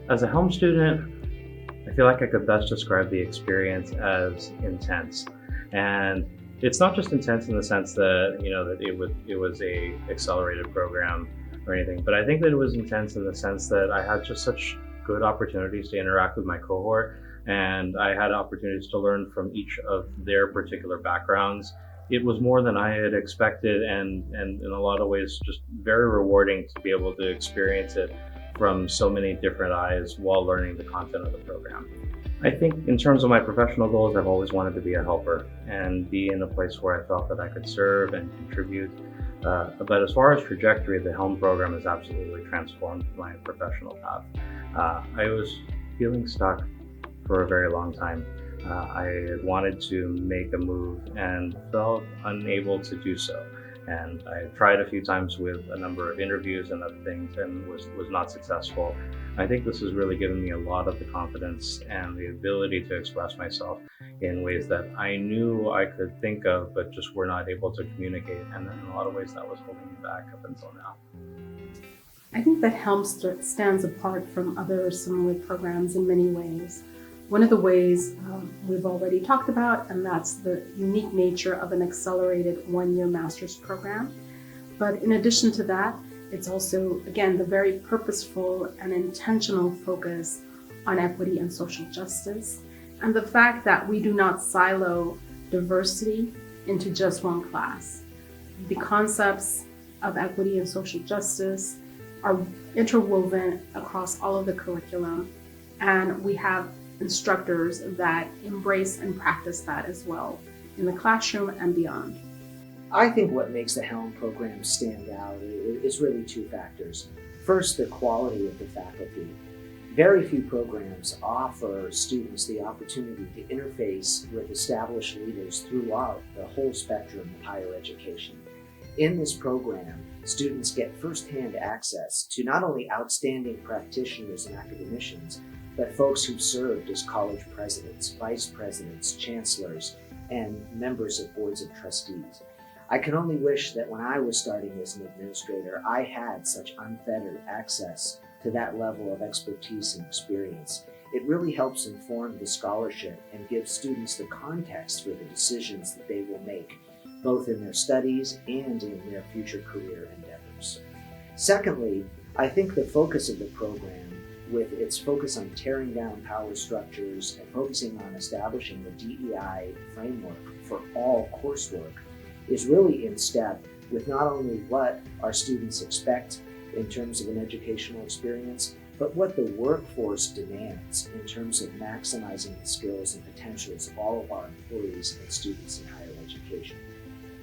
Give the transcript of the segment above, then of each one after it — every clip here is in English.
As a Helm student, I feel like I could best describe the experience as intense. And it's not just intense in the sense that, that it was a accelerated program or anything, but I think that it was intense in the sense that I had just such good opportunities to interact with my cohort, and I had opportunities to learn from each of their particular backgrounds. It was more than I had expected, and in a lot of ways just very rewarding to be able to experience it from so many different eyes while learning the content of the program. I think in terms of my professional goals, I've always wanted to be a helper and be in a place where I felt that I could serve and contribute. But as far as trajectory, the Helm program has absolutely transformed my professional path. I was feeling stuck for a very long time. I wanted to make a move and felt unable to do so. And I tried a few times with a number of interviews and other things and was not successful. I think this has really given me a lot of the confidence and the ability to express myself in ways that I knew I could think of, but just were not able to communicate. And in a lot of ways that was holding me back up until now. I think that Helm stands apart from other similar programs in many ways. One of the ways we've already talked about, and that's the unique nature of an accelerated one-year master's program. But in addition to that, it's also, again, the very purposeful and intentional focus on equity and social justice, and the fact that we do not silo diversity into just one class. The concepts of equity and social justice are interwoven across all of the curriculum, and we have instructors that embrace and practice that as well in the classroom and beyond. I think what makes the Helm program stand out is really two factors. First, the quality of the faculty. Very few programs offer students the opportunity to interface with established leaders throughout the whole spectrum of higher education. In this program, students get firsthand access to not only outstanding practitioners and academicians, but folks who served as college presidents, vice presidents, chancellors, and members of boards of trustees. I can only wish that when I was starting as an administrator, I had such unfettered access to that level of expertise and experience. It really helps inform the scholarship and gives students the context for the decisions that they will make, both in their studies and in their future career endeavors. Secondly, I think the focus of the program, with its focus on tearing down power structures and focusing on establishing the DEI framework for all coursework, is really in step with not only what our students expect in terms of an educational experience, but what the workforce demands in terms of maximizing the skills and potentials of all of our employees and students in higher education.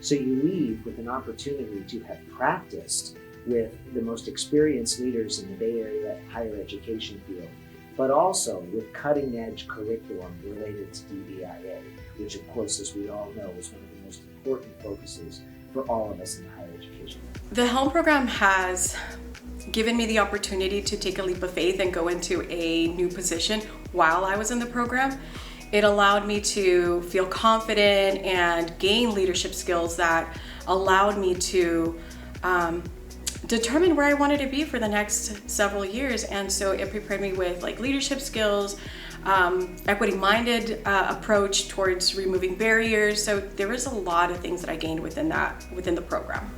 So you leave with an opportunity to have practiced with the most experienced leaders in the Bay Area higher education field, but also with cutting-edge curriculum related to DEIA, which of course, as we all know, is one of the most important focuses for all of us in the higher education. The Helm program has given me the opportunity to take a leap of faith and go into a new position while I was in the program. It allowed me to feel confident and gain leadership skills that allowed me to determine where I wanted to be for the next several years. And so it prepared me with leadership skills, equity-minded approach towards removing barriers. So there was a lot of things that I gained within the program.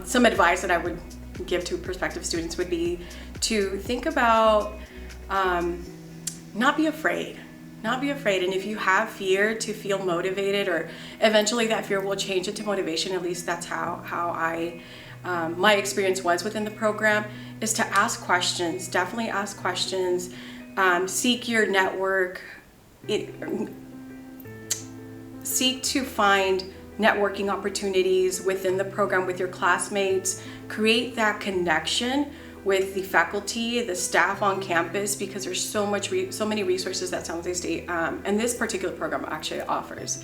Some advice that I would give to prospective students would be to think about not be afraid. And if you have fear, to feel motivated, or eventually that fear will change into motivation. At least that's how my experience was within the program, is to ask questions. Definitely ask questions. Seek your network. Seek to find networking opportunities within the program with your classmates. Create that connection with the faculty, the staff on campus, because there's so many resources that San Jose State and this particular program actually offers.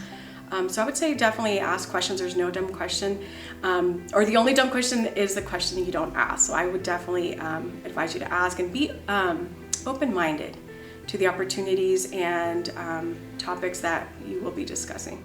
So I would say definitely ask questions. There's no dumb question, or the only dumb question is the question that you don't ask. So I would definitely advise you to ask and be open-minded to the opportunities and topics that you will be discussing.